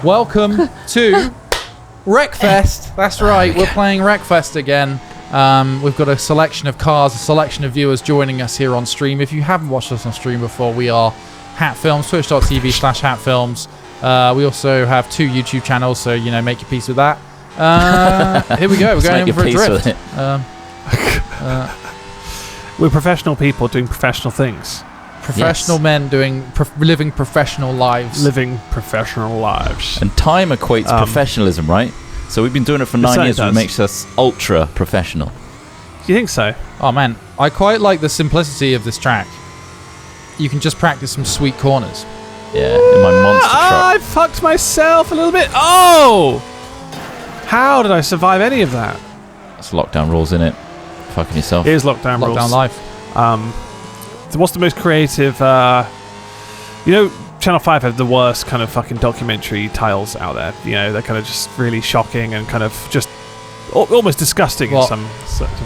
Welcome to Wreckfest. That's right, we're playing Wreckfest again. We've got a selection of cars, a selection of viewers joining us here on stream. If you haven't watched us on stream before, we are Hat Films, twitch.tv/Hat Films. We also have 2 YouTube channels, so, you know, make your peace with that. Here we go, we're going in for a drift. We're professional people doing professional things. Professional men doing living professional lives. Living professional lives. And time equates professionalism, right? So we've been doing it for 9 years, which makes us ultra professional. Do you think so? Oh man, I quite like the simplicity of this track. You can just practice some sweet corners. Yeah, in my monster truck. I fucked myself a little bit. Oh! How did I survive any of that? That's lockdown rules, innit? Fucking yourself. It is lockdown rules. Lockdown life. So what's the most creative... you know, Channel 5 have the worst kind of fucking documentary titles out there. You know, they're kind of just really shocking and kind of just almost disgusting in some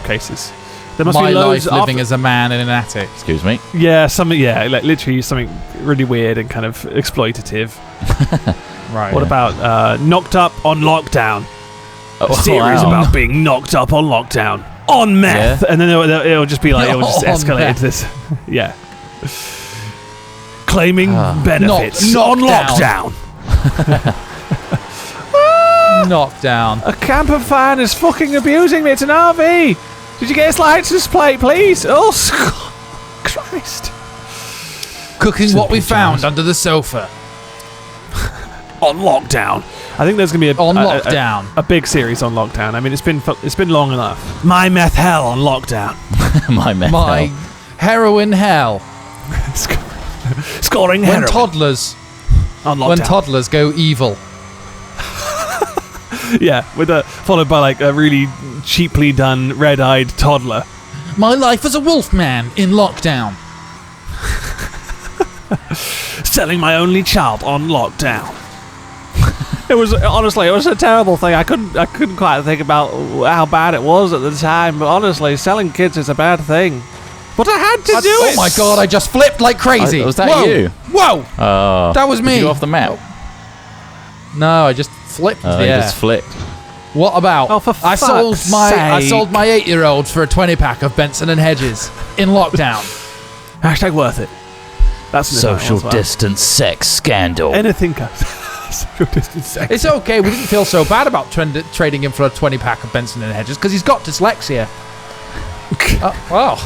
cases. There must My be loads life living as a man in an attic. Excuse me? Yeah, like literally something really weird and kind of exploitative. Right. What about Knocked Up on Lockdown? A series about being knocked up on lockdown. On meth! Yeah. And then it'll just be like, it'll just escalate into this. Yeah. Claiming benefits on lockdown. Knockdown. A camper fan is fucking abusing me. It's an RV. Did you get his license plate, please? Oh, Christ. Cooking what we found under the sofa. On lockdown. I think there's going to be a big series on lockdown. I mean, it's been long enough. My meth hell on lockdown. My heroin hell. Scoring heroin. When toddlers on lockdown. When toddlers go evil. Yeah, followed by like a really cheaply done red-eyed toddler. My life as a wolfman in lockdown. Selling my only child on lockdown. It was a terrible thing. I couldn't quite think about how bad it was at the time, but honestly, selling kids is a bad thing. But I had to do it. Oh my god, I just flipped like crazy. Was that you? Whoa! That was me. Did you go off the map? No, I just flipped into the air. Just flipped. What about? Oh, for fuck's sake. I sold my 8-year-old for a 20-pack of Benson and Hedges in lockdown. Hashtag worth it. That's social distance sex scandal. Anything goes. Social distance sex. It's okay. We didn't feel so bad about trading him for a 20-pack of Benson and Hedges because he's got dyslexia. Well,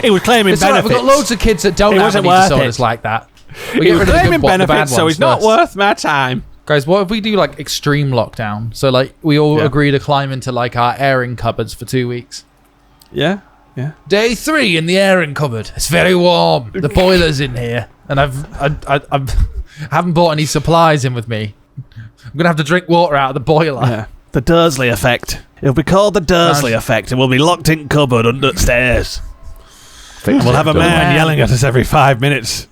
he was claiming benefits. Right, we've got loads of kids that don't have any disorders like that. He was claiming benefits, so he's not worth my time. Guys, what if we do like extreme lockdown? So like we all agree to climb into like our airing cupboards for 2 weeks. Yeah. Day 3 in the airing cupboard. It's very warm. The boiler's in here, and I haven't brought any supplies in with me. I'm gonna have to drink water out of the boiler. Yeah. The Dursley effect. It'll be called the Dursley effect, and we'll be locked in cupboard understairs. And we'll have a man yelling at us every 5 minutes,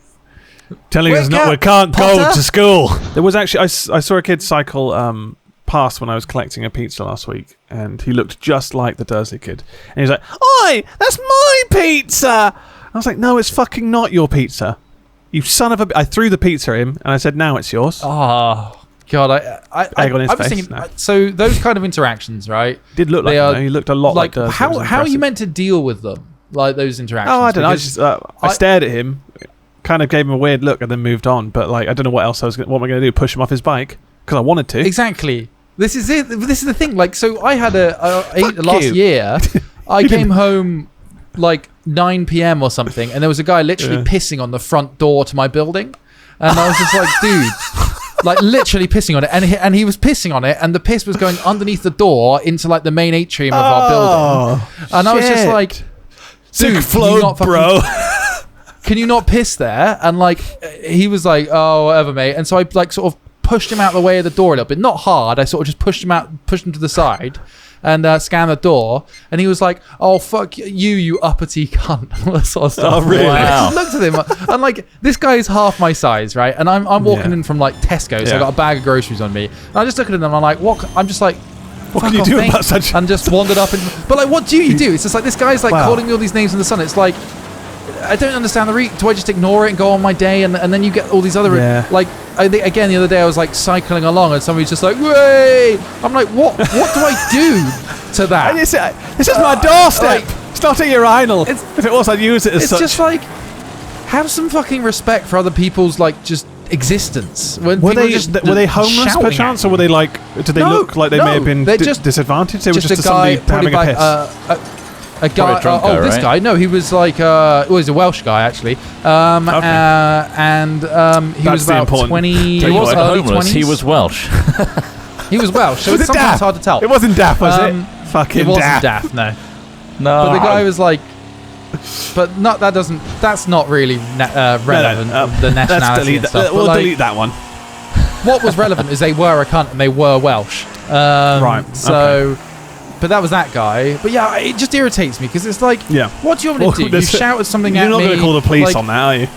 telling us we can't go to school. There was actually I saw a kid cycle past when I was collecting a pizza last week, and he looked just like the Dursley kid. And he was like, "Oi, that's my pizza!" I was like, "No, it's fucking not your pizza. You son of a..." I threw the pizza at him, and I said, "Now it's yours." Oh god, I was thinking. So those kind of interactions, right? Did look like he looked a lot like Dursley. How are you meant to deal with them? Like those interactions? Oh, I don't know. I stared at him, kind of gave him a weird look, and then moved on. But like, I don't know what else what am I going to do? Push him off his bike? Because I wanted to. Exactly. This is it. This is the thing. Like, so I had last year. I came home like 9 p.m. or something, and there was a guy literally pissing on the front door to my building, and I was just like, dude, like literally pissing on it, and he was pissing on it, and the piss was going underneath the door into like the main atrium of our building, and I was just like, dude, flow, bro. Can you not piss there? And like, he was like, oh, whatever, mate. And so I like sort of pushed him out of the way of the door a little bit, not hard. I sort of just pushed him to the side, and scanned the door. And he was like, "Oh fuck you uppity cunt!" All that sort of stuff. Oh really? Wow. I just looked at him, and like, this guy is half my size, right? And I'm walking in from like Tesco, so I got a bag of groceries on me. And I just look at him, and I'm like, "What?" I'm just like, what can you do about such? And just wandered up, but like, what do you do? It's just like this guy's like calling me all these names in the sun. It's like, I don't understand do I just ignore it and go on my day, and then you get all these other like again the other day I was like cycling along and somebody's just like, "Way!" I'm like, what do I do to that? This is my doorstep. It's not a urinal. If it was, I'd use it as it's such. It's just like, have some fucking respect for other people's like just existence. When were they homeless perchance, or were they like? Did they look like they may have been disadvantaged? They were just guy somebody having like, a piss. A guy. This guy. No, he was like. He's a Welsh guy actually. And he was about 20. He wasn't homeless. 20s. He was Welsh. He was Welsh. So it's sometimes hard to tell. It wasn't daft, was it? Fucking it wasn't daft. No. No. But the guy was like. But not that doesn't. That's not really relevant. The nationality and stuff. We'll delete that one. What was relevant is they were a cunt and they were Welsh. Right. So. Okay. But that was that guy. But yeah, it just irritates me because it's like, what do you want me to do? You shout at something at me. You're not going to call the police on that, are you?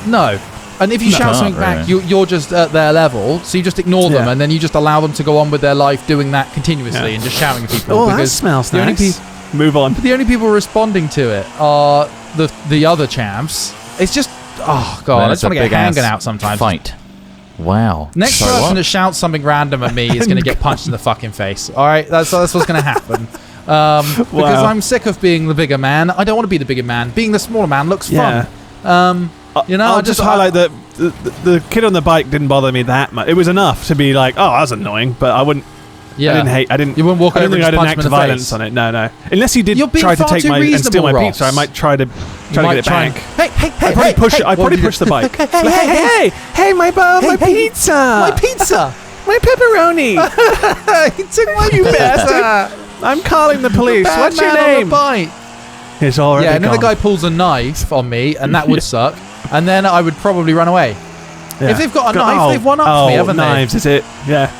No. And if you shout something back, you're just at their level, so you just ignore them, and then you just allow them to go on with their life doing that continuously and just shouting at people. That smells nice. Move on. The only people responding to it are the other champs. It's just, oh god, I just want to get hanging out sometimes. Fight. Wow. Next person that shouts something random at me is going to get punched in the fucking face. All right, that's what's going to happen. Because I'm sick of being the bigger man. I don't want to be the bigger man. Being the smaller man looks fun. I'll just highlight that the kid on the bike didn't bother me that much. It was enough to be like, oh, that was annoying, but I wouldn't. Yeah. I didn't. You wouldn't walk over and just punch him in the face. Violence on it. No. Unless he did try to take and steal my pizza, I might try to get it back. Hey! I'd probably push the bike. Hey, my pizza! My pizza! My pepperoni! He took my pizza! I'm calling the police. What's your name? It's already and then the guy pulls a knife on me, and that would suck. And then I would probably run away. Yeah. If they've got a knife, they've won up to me, haven't they? Knives, is it? Yeah.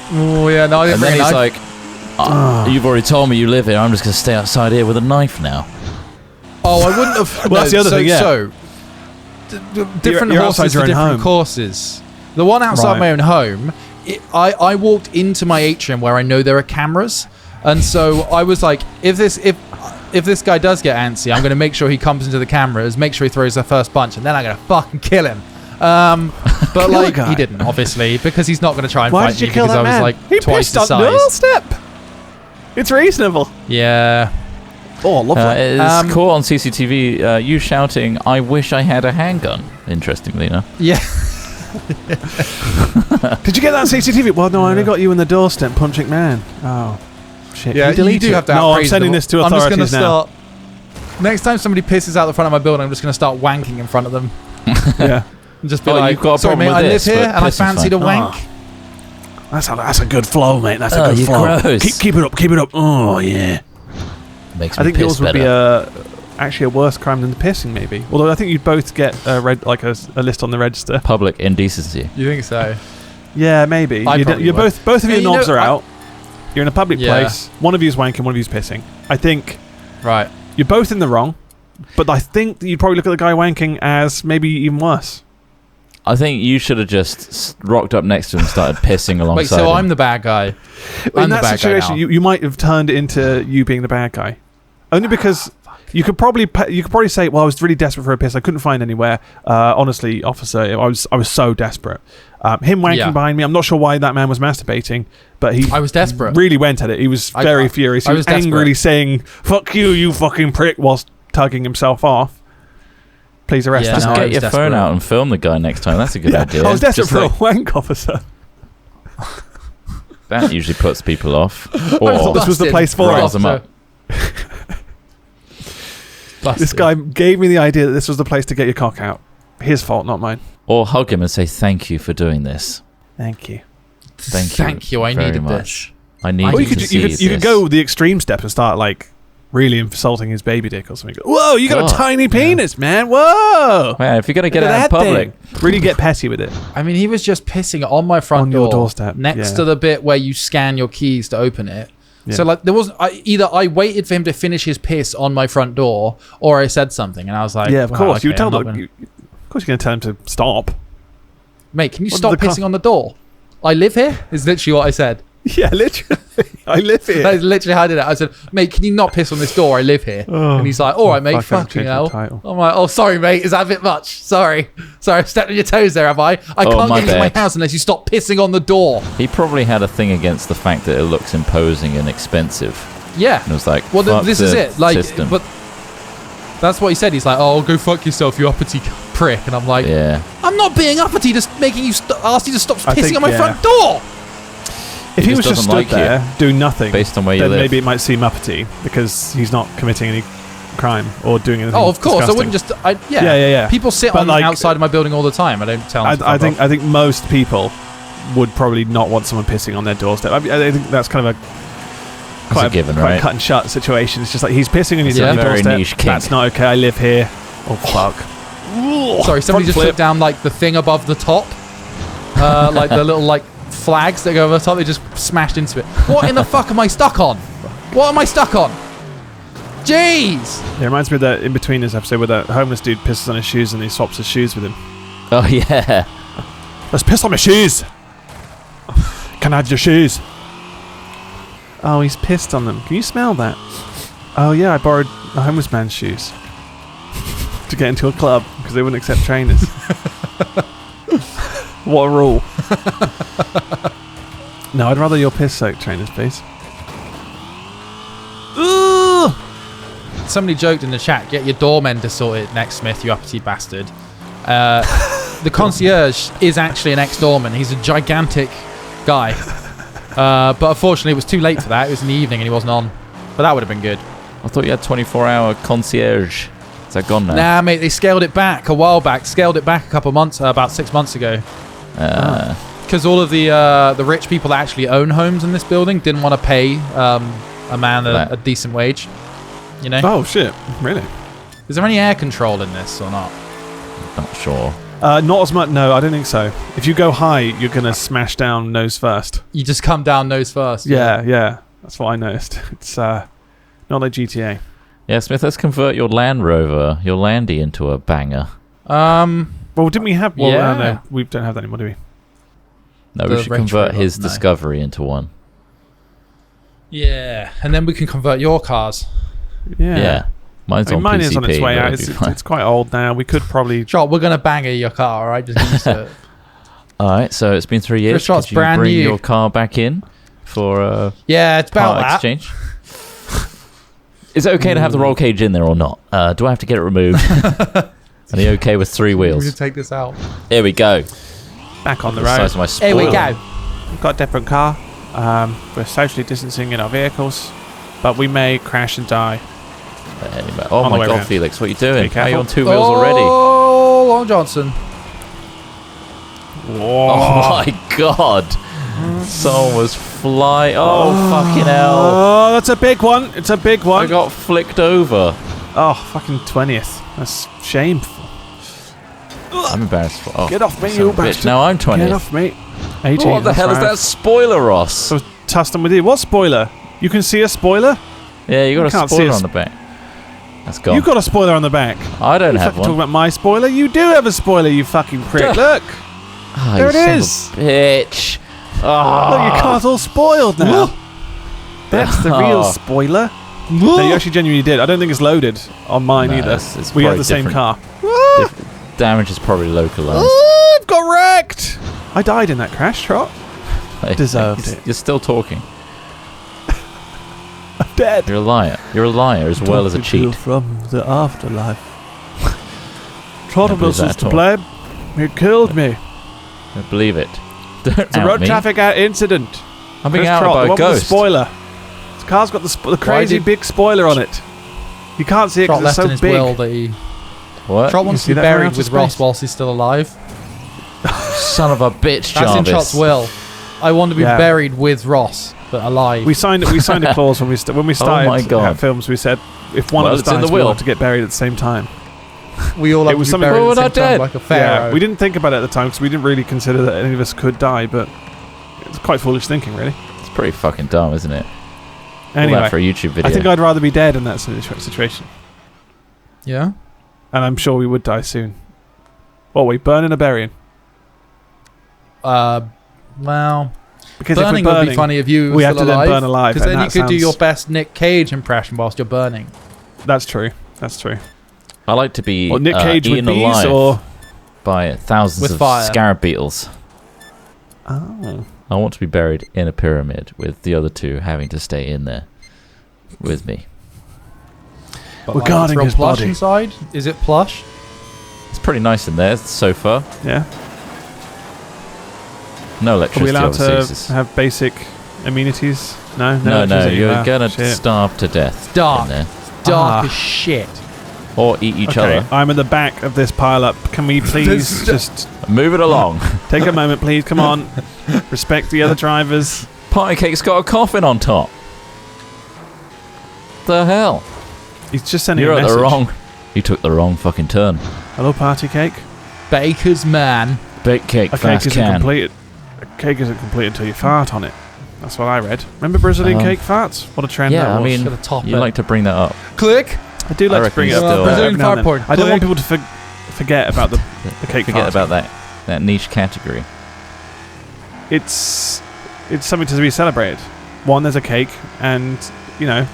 Oh, yeah, no, I didn't bring a knife. He's like, you've already told me you live here. I'm just going to stay outside here with a knife now. Oh, I wouldn't have... Well, that's the other thing, yeah. So, different horses for different courses. The one outside my own home, I walked into my atrium where I know there are cameras. And so I was like, if this guy does get antsy, I'm going to make sure he comes into the cameras, make sure he throws the first punch, and then I'm going to fucking kill him. But like he didn't, obviously, because he's not going to try and fight me because I was like twice the size. Doorstep. It's reasonable. Yeah. Oh, lovely. It's caught on CCTV. You shouting, "I wish I had a handgun." Interestingly enough. Yeah. Did you get that CCTV? Well, no, I only got you in the doorstep punching man. Oh, shit. Yeah, you do have to. No, I'm sending this to authorities I'm just gonna start. Next time somebody pisses out the front of my building, I'm just going to start wanking in front of them. Yeah. And just be like, sorry mate, I live here and I fancy to wank. That's a good flow, mate. That's a good flow. Keep it up. Oh, yeah. Makes me I think piss yours would better. be actually a worse crime than the pissing, maybe. Although I think you'd both get a list on the register. Public indecency. You think so? Yeah, maybe. You're both of your knobs are out. You're in a public place. One of you's wanking, one of you's pissing. I think. Right. You're both in the wrong, but I think that you'd probably look at the guy wanking as maybe even worse. I think you should have just rocked up next to him and started pissing alongside Wait, so him. I'm the bad guy. In that situation, you might have turned it into you being the bad guy. Only because you could probably say, well, I was really desperate for a piss. I couldn't find anywhere. Honestly, officer, I was so desperate. Him wanking behind me. I'm not sure why that man was masturbating, but I was desperate. Really went at it. He was very furious. He was angrily saying, "Fuck you, you fucking prick," whilst tugging himself off. Please arrest him. Just get your phone out and film the guy next time. That's a good idea. I was desperate for a wank, officer. That usually puts people off. Or I thought this was the place for rise them up. This guy gave me the idea that this was the place to get your cock out. His fault, not mine. Or hug him and say thank you for doing this. Thank you. Thank you. I needed this. I needed to see this. You could go the extreme step and start like really insulting his baby dick or something. Whoa, you got a tiny penis, man. Whoa. Man, if you're going to get it out in public. Really get petty with it. I mean, he was just pissing on my front door. On your doorstep. Next to the bit where you scan your keys to open it. Yeah. So like there was either I waited for him to finish his piss on my front door or I said something and I was like, yeah, of course. Okay, of course you're going to tell him to stop. Mate, can you stop pissing on the door? I live here is literally what I said. Yeah, literally. I live here. That's literally how I did it. I said, mate, can you not piss on this door? I live here. And he's like, all right, mate, fucking hell. I'm like, oh, sorry, mate. Is that a bit much? Sorry, I've stepped on your toes there, have I? I can't get into my house unless you stop pissing on the door. He probably had a thing against the fact that it looks imposing and expensive. Yeah. And it was like, well, this is it. Like, system. But that's what he said. He's like, oh, go fuck yourself, you uppity prick. And I'm like, yeah. I'm not being uppity, just making you ask you to stop pissing on my front door. If he was just stood there doing nothing, based on where you then live, maybe it might seem uppity because he's not committing any crime or doing anything. Oh, of course, disgusting. I wouldn't just. Yeah. People sit on outside of my building all the time. I don't tell them. I think most people would probably not want someone pissing on their doorstep. I think that's kind of a quite cut and shut situation. It's just like he's pissing on your doorstep. Niche kink. That's not okay. I live here. Oh fuck. Sorry, somebody just took down like the thing above the top, like the little like flags that go over the top. They just smashed into it. What in the fuck am I stuck on? What am I stuck on? Jeez. It reminds me of that In-Betweeners episode where that homeless dude pisses on his shoes and he swaps his shoes with him. Oh yeah. Let's piss on my shoes. Can I have your shoes? Oh, he's pissed on them. Can you smell that? Oh yeah, I borrowed a homeless man's shoes to get into a club because they wouldn't accept trainers. What a rule. No, I'd rather your piss-soaked trainers, please. Ooh! Somebody joked in the chat, get your doorman to sort it next, Smith, you uppity bastard. The concierge is actually an ex-doorman. He's a gigantic guy. But unfortunately, it was too late for that. It was in the evening and he wasn't on. But that would have been good. I thought you had 24-hour concierge. Is that gone now? Nah, mate, they scaled it back a while back. Scaled it back a couple months, about 6 months ago. Because all of the rich people that actually own homes in this building didn't want to pay a man a decent wage. You know? Oh, shit. Really? Is there any air control in this or not? Not sure. Not as much. No, I don't think so. If you go high, you're going to smash down nose first. You just come down nose first. Yeah. That's what I noticed. It's not like GTA. Yeah, Smith, let's convert your Land Rover, your Landy, into a banger. Well, didn't we have... Well, yeah. No, we don't have that anymore, do we? No, we should convert his Discovery into one. Yeah, and then we can convert your cars. Yeah. Mine is on its way out. It's quite old now. We could probably... Sure, we're going to banger your car, all right? Just get used to it. All right, so it's been 3 years. Could you bring new. Your car back in for yeah, it's about part exchange? Is it okay to have the roll cage in there or not? Do I have to get it removed? Are they okay with 3 wheels? We can take this out. Here we go. Back on the road. Here we go. We've got a different car. We're socially distancing in our vehicles, but we may crash and die. Anyway. Oh my God, Felix, what are you doing? How are you on 2 wheels already? Oh, Long Johnson. Whoa. Oh my God. Someone was flying. Oh, fucking hell. Oh, that's a big one. It's a big one. I got flicked over. Oh, fucking 20th. That's shameful. I'm embarrassed. Get off me, you bastard. Now I'm 20th. Get off me. 18. What the hell is that spoiler, Ross? So tussling with you. What spoiler? You can see a spoiler? Yeah, you got a spoiler on the back. That's gone. You got a spoiler on the back. I don't have one. Talking about my spoiler? You do have a spoiler, you fucking prick. Look. Oh, there it is. Bitch. Oh. Look, your car's all spoiled now. That's the real spoiler. No, you actually genuinely did. I don't think it's loaded on mine either. We have the same car. Damage is probably localized. I've got wrecked. I died in that crash, Trot. Deserved it. You're still talking. I'm dead. You're a liar. You're a liar as well as a cheat. From the afterlife. Trot was to blame. He killed me. I believe it. It's a road traffic incident. I'm being outed by a ghost. The spoiler. This car's got the crazy big spoiler on it. You can't see it because it's so big. Will that he... What? Trot wants to be buried with Ross whilst he's still alive. Son of a bitch, Jarvis. That's in Trot's will. I want to be buried with Ross, but alive. We signed a clause when we started films. We said if one of us dies, we want to get buried at the same time. We all have to be buried at the same time, like a pharaoh. Yeah, we didn't think about it at the time because we didn't really consider that any of us could die, but it's quite foolish thinking, really. It's pretty fucking dumb, isn't it? Anyway, all that for a YouTube video. I think I'd rather be dead in that situation. Yeah? And I'm sure we would die soon. What, we burning or burying? Well, Because Burning if we're would be funny if you we were have to still then alive. burn alive. Because then and you that could do your sounds- best Nick Cage impression whilst you're burning. That's true. That's true. I like to be Or Nick Cage with eaten bees, alive or by thousands With of fire. scarab beetles. oh, I want to be buried in a pyramid with the other two having to stay in there with me. But We're like, guarding it's real his plush body. inside. Is it plush? It's pretty nice in there so far. yeah. No Are we electricity, allowed obviously. to have basic amenities? No, No, electricity. you're Ah, gonna shit. starve to death Dark. in there. Dark Ah. as shit. Or eat each Okay, other. I'm at the back of this pile up. Can we please just Move it along. take a moment, please? Come on. Respect the other drivers. Party cake's got a coffin on top. The hell? He's just sending You're a at message. the wrong. You took the wrong fucking turn. Hello, party cake. Baker's man. Bake cake, A cake fast isn't can. complete. A cake isn't complete until you fart on it. That's what I read. Remember Brazilian cake farts? What a trend Yeah, that I was. mean, Gotta top you it. like to bring that up. Click. I do I like to reckon bring it he's up. still- every Brazilian now and fart then. porn. I don't want Click. people to forget about the cake Forget farts. about that niche category. It's something to be celebrated. One, there's a cake, and you know,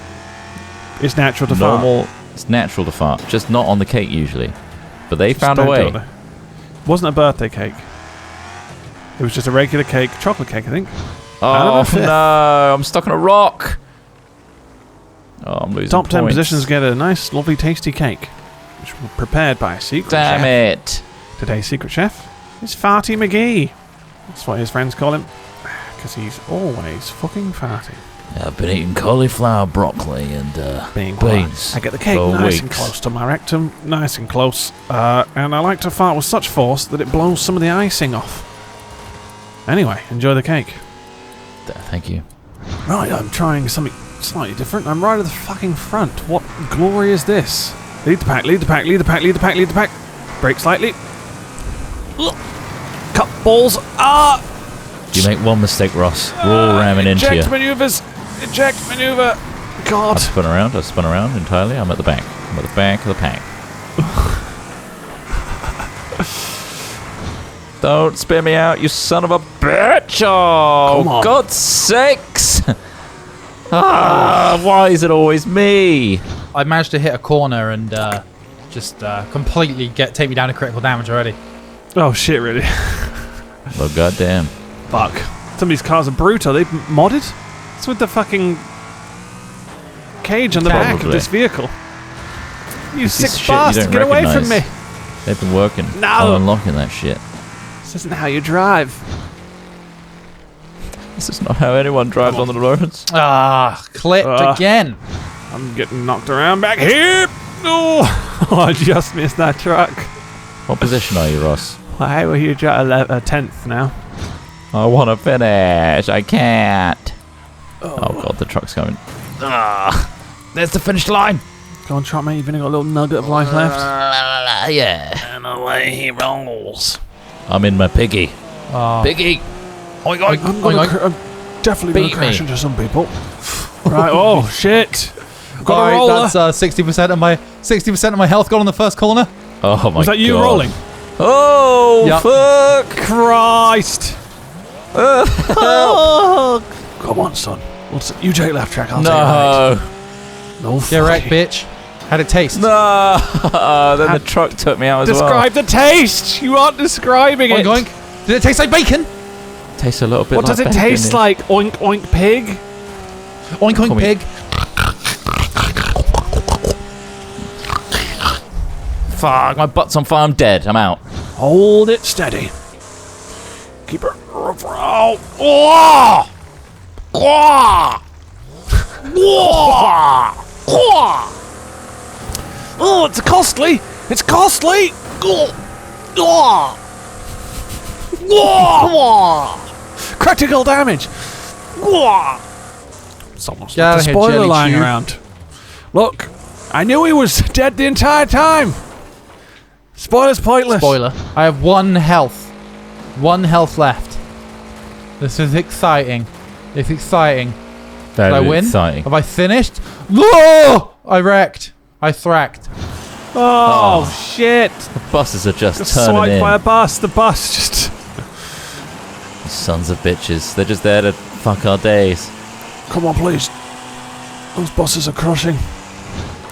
it's natural to fart. Normal. It's natural to fart, just not on the cake usually. But they Just found a don't way. do it. Wasn't a birthday cake. It was just a regular cake, chocolate cake, I think. Oh no! I'm stuck on a rock. Oh, I'm losing Top 10 points. positions get a nice, lovely, tasty cake, which was prepared by a secret Damn chef. it! Today's secret chef is Farty McGee. That's what his friends call him, because he's always fucking farty. I've been eating cauliflower, broccoli, and Being beans. I get the cake for nice and weeks. close to my rectum, nice and close, and I like to fart with such force that it blows some of the icing off. Anyway, enjoy the cake. Thank you. Right, I'm trying something slightly different. I'm right at the fucking front. What glory is this? Lead the pack, lead the pack, lead the pack, lead the pack, lead the pack. Brake slightly. Ugh. Cut balls. Ah! You make one mistake, Ross. We're all ramming into you. Eject maneuvers. Eject maneuver. God. I've spun around entirely. I'm at the back. I'm at the back of the pack. Don't spin me out, you son of a bitch! Oh, Come on. God's sakes! Why is it always me? I managed to hit a corner and just completely take me down to critical damage already. Oh shit, really? Oh, goddamn. Fuck. Some of these cars are brutal. Are they modded? What's with the fucking cage on the back of Probably. this vehicle? You This is sick shit you bastard, don't get away from me! recognise. They've been working No. on unlocking that shit. This isn't how you drive. This is not how anyone drives on the roads. Ah, clipped again. I'm getting knocked around back here! Oh, I just missed that truck. What position are you, Ross? Why were you at a 10th now? I want to finish. I can't. Oh god, the truck's coming. There's the finish line. Go on, truck mate, you've only got a little nugget of life left. Yeah. And away he rolls. I'm in my piggy. Oh. Piggy. Oink, oink. I'm definitely going Beat to crash me. into some people. Right, oh shit. Got a Alright, roller. that's 60% of my health gone on the first corner. Oh my god. Was that you rolling? Oh, Yep. fuck. Christ. Come on, son. You take left track, I'll take right. No. No Get wrecked, fucking- bitch. How'd it taste? No. Then the truck took me out as well. Describe the taste! You aren't describing it! Oink, oink. Did it taste like bacon? Tastes a little bit What like does it bacon, taste yeah. like? Oink oink pig? Oink, Call oink, me- pig. Fuck, my butt's on fire. I'm dead. I'm out. Hold it steady. Keep it. Oh! Oh! Oh! Oh, it's costly! It's costly! Critical damage! Someone's Get left out a of here, spoiler jelly lying tube. around. Look, I knew he was dead the entire time! Spoiler's pointless. Spoiler. I have 1 health. 1 health left. This is exciting. It's exciting. Did I Very win? exciting. Have I finished? No! I wrecked. I thracked. Oh, shit! The buses are just Got turning swiped in. by a bus. The bus just... Sons of bitches. They're just there to fuck our days. Come on, please. Those buses are crushing.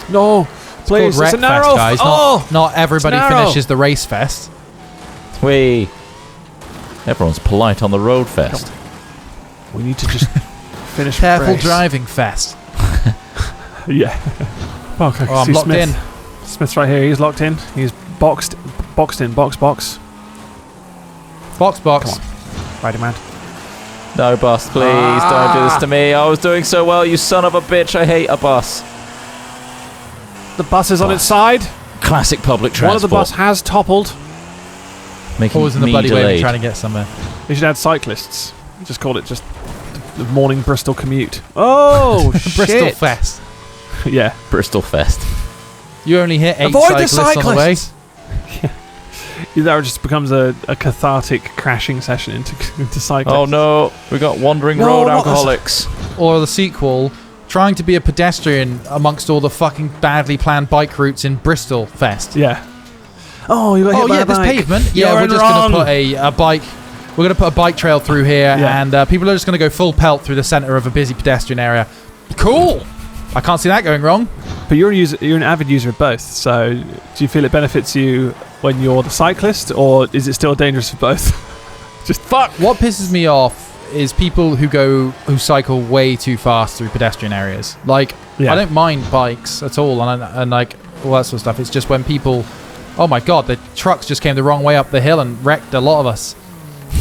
No, please. It's It's a Wreckfest, narrow. guys. Not everybody narrow. finishes the race fest. Whee! Everyone's polite on the road fest. We need to just finish. Careful race. driving fest. Yeah. Oh, okay. Oh, I'm See locked Smith. in. Smith's right here. He's locked in. He's boxed in. Box. Box. Come on. Righty, man. No, bus, please. Don't do this to me. I was doing so well, you son of a bitch. I hate a bus. The bus is on its side. Classic public transport. One of the bus has toppled. Making Always in the me bloody way delayed. of trying to get somewhere. They should add cyclists. Just call it just the morning Bristol commute. Oh, Bristol shit. Fest. Yeah. Bristol Fest. You only hit 8 Avoid the cyclists on the way. That just becomes a cathartic crashing session into cyclists. Oh no, we got wandering No, road not this. alcoholics. Or the sequel, trying to be a pedestrian amongst all the fucking badly planned bike routes in Bristol Fest. Yeah. Oh, you got hit Oh by yeah, a this bike. pavement. You're Yeah, we're in just wrong. going to put a bike. We're going to put a bike trail through here, Yeah. and people are just going to go full pelt through the centre of a busy pedestrian area. Cool. I can't see that going wrong. But you're an avid user of both, so do you feel it benefits you when you're the cyclist, or is it still dangerous for both? Just fuck. What pisses me off is people who cycle way too fast through pedestrian areas. Like, Yeah. I don't mind bikes at all, and like all that sort of stuff. It's just when people, oh my god, the trucks just came the wrong way up the hill and wrecked a lot of us.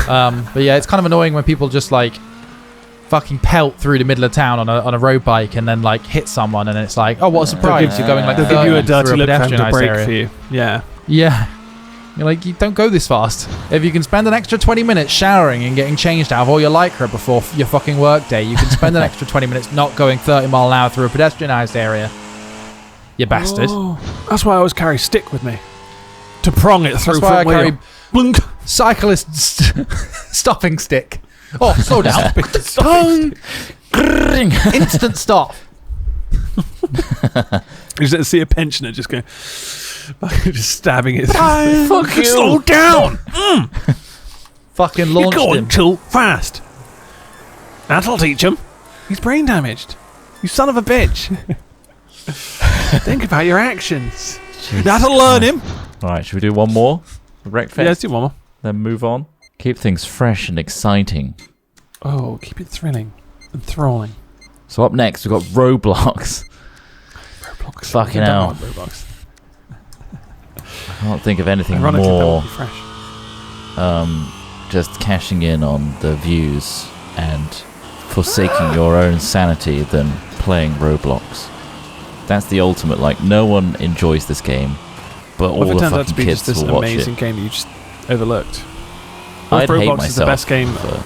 But yeah, it's kind of annoying when people just like fucking pelt through the middle of town on a road bike and then like hit someone, and it's like, oh, what a surprise! You're going like They'll give you a 30 dirty through look for having to pedestrianised brake area. for you. Yeah. Yeah. You're like, you don't go this fast. If you can spend an extra 20 minutes showering and getting changed out of all your lycra before your fucking work day, you can spend an extra 20 minutes not going 30 mile an hour through a pedestrianised area. You bastard. Oh, that's why I always carry stick with me. To prong it through That's why I front wheel. carry Blunk. cyclist stopping stick. Oh, slow down. Boom. Instant stop. You just see a pensioner just going, just stabbing it. Fuck you. Slow down. Fucking You're launched going him. too fast. That'll teach him. He's brain damaged. You son of a bitch. Think about your actions. That'll learn him. Alright, should we do one more? Wreckfest? Yeah, let's do one more. Then move on. Keep things fresh and exciting. Oh, keep it thrilling and thralling. So up next, we've got Roblox. Roblox. Fucking I don't hell. like Roblox. I can't think of anything Ironically, that more would be fresh. just cashing in on the views and forsaking your own sanity than playing Roblox. That's the ultimate, like, no one enjoys this game, but all What if it the turns out to fucking be kids just this will watch amazing it. game that you just overlooked? What if I'd hate Roblox is the myself best game for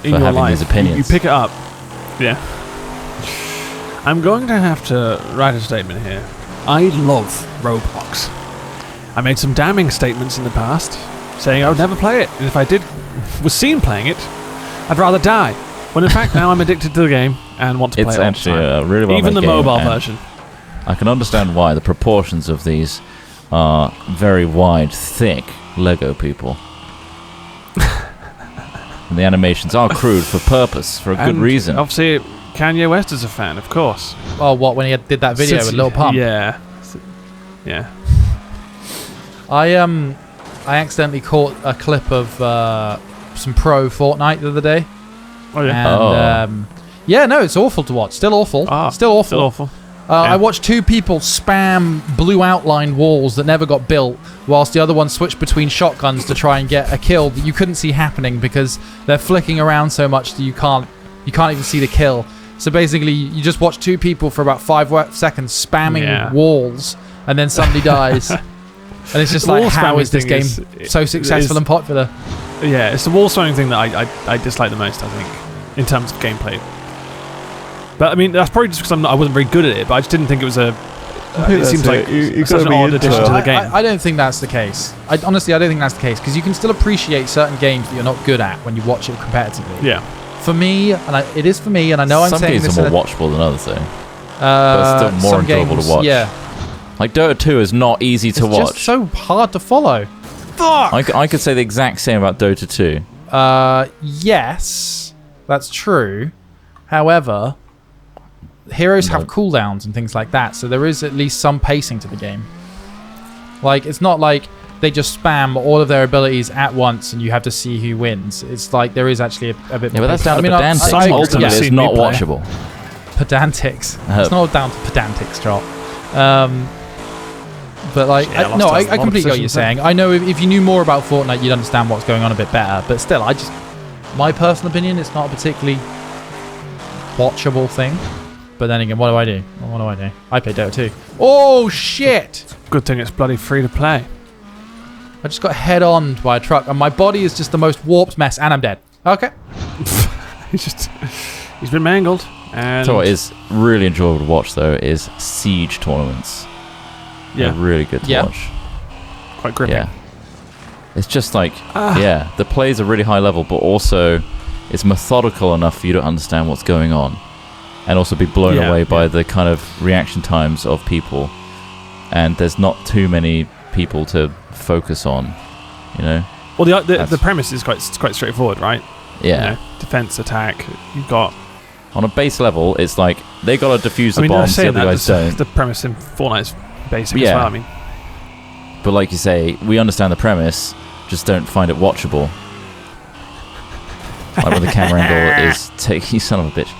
in your having life? these opinions. You pick it up. Yeah. I'm going to have to write a statement here. I love Roblox. I made some damning statements in the past, saying I would never play it, and if I was seen playing it, I'd rather die. When in fact now I'm addicted to the game and want to play It's it all actually the time. a really well Even the made game, mobile and version. I can understand why the proportions of these are very wide, thick Lego people. And the animations are crude for purpose, for a good And reason. Obviously, Kanye West is a fan, of course. Oh, what, when he did that video with Lil Pump? Yeah. Yeah. I accidentally caught a clip of some pro Fortnite the other day. Oh, yeah. And, yeah, no, it's awful to watch. Still awful. Still awful. Still awful. I watched two people spam blue outline walls that never got built, whilst the other one switched between shotguns to try and get a kill that you couldn't see happening because they're flicking around so much that you can't even see the kill. So basically, you just watch two people for about 5 seconds spamming walls, and then somebody dies. And it's just like, how is this game so successful and popular? Yeah, it's the wall spamming thing that I dislike the most, I think, in terms of gameplay. But I mean, that's probably just because I wasn't very good at it, but I just didn't think it was it seems like such an odd addition to the game. I don't think that's the case. Honestly, I don't think that's the case, because you can still appreciate certain games that you're not good at when you watch it competitively. Yeah. For me, it is for me, and I know I'm some saying games this. are more watchable than others, though. But still more some enjoyable games, to watch. Yeah. Like Dota 2 is not easy to It's watch. just so hard to follow. Fuck! I could say the exact same about Dota 2. Yes, that's true. However, heroes have cooldowns and things like that, so there is at least some pacing to the game. Like, it's not like they just spam all of their abilities at once and you have to see who wins. It's like there is actually a bit more. But that's down to pedantics. I Ultimately, yeah. it's not watchable. Pedantics. It's not down to pedantics, drop. But like, I completely get what you're saying. I know if you knew more about Fortnite, you'd understand what's going on a bit better. But still, my personal opinion, it's not a particularly watchable thing. But then again, what do I do? I play Dota 2. Oh shit! Good thing it's bloody free to play. I just got head-on by a truck, and my body is just the most warped mess, and I'm dead. Okay. He's been mangled. And So what is really enjoyable to watch though is siege tournaments. yeah, They're really good to watch. quite gripping. Yeah. It's just like, the plays are really high level, but also it's methodical enough for you to understand what's going on and also be blown away by the kind of reaction times of people. And there's not too many people to focus on, you know? Well, the premise is quite straightforward, right? Yeah. You know, defense, attack. You've got... On a base level, it's like, they got to defuse the bombs, the other guys don't. The premise in Fortnite is basic as well, I mean. But like you say, we understand the premise, just don't find it watchable. Like when the camera angle is you son of a bitch,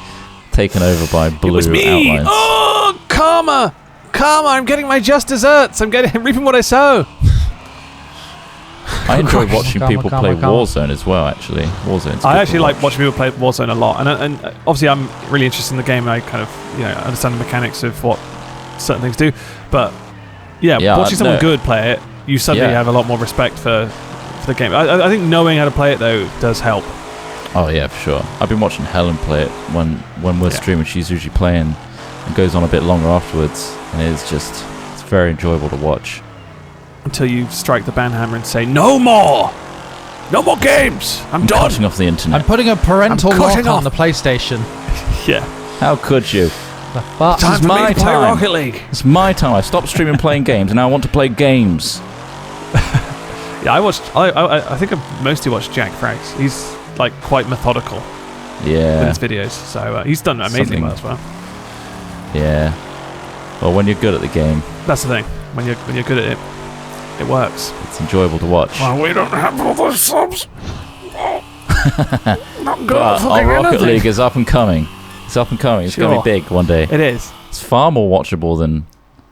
taken over by blue It was me! outlines. Oh, karma! I'm getting my just desserts! I'm reaping what I sow! I enjoy watching people play Warzone as well, actually. Warzone's I actually like watching people play Warzone a lot, and obviously I'm really interested in the game. I kind of understand the mechanics of what certain things do, but watching someone good play it, you suddenly have a lot more respect for the game. I think knowing how to play it though does help. Oh yeah, for sure. I've been watching Helen play it when we're streaming. She's usually playing and goes on a bit longer afterwards, and it's very enjoyable to watch. Until you strike the banhammer and say, no more games. I'm done. Cutting off the internet. I'm putting a parental lock on the PlayStation. Yeah. How could you? The fuck? Time for me to play Rocket League. It's my time. I stopped streaming playing games, and now I want to play games. Yeah, I think I mostly watched Jack Frags. He's like quite methodical with his videos, so he's done amazingly well as well. Yeah. Well, when you're good at the game, that's the thing. When you're good at it, it works. It's enjoyable to watch. Well, we don't have all those subs. Not good But our Rocket League is up and coming. It's up and coming. It's going to be big one day. It is. It's far more watchable than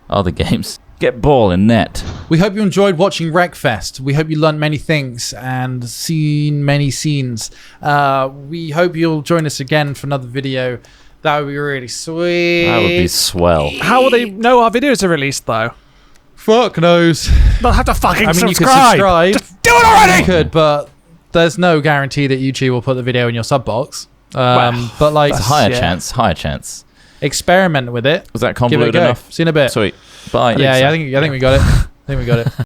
other games. Get ball in net. We hope you enjoyed watching Wreckfest. We hope you learned many things and seen many scenes. We hope you'll join us again for another video. That would be really sweet. That would be swell. How will they know our videos are released, though? Fuck knows. They'll have to fucking You could subscribe. Just do it already! You could, but there's no guarantee that YouTube will put the video in your sub box. But like, it's a higher chance. Experiment with it. Was that Give it a convoluted go. enough? See you in a bit. Sweet. Bye. I think we got it.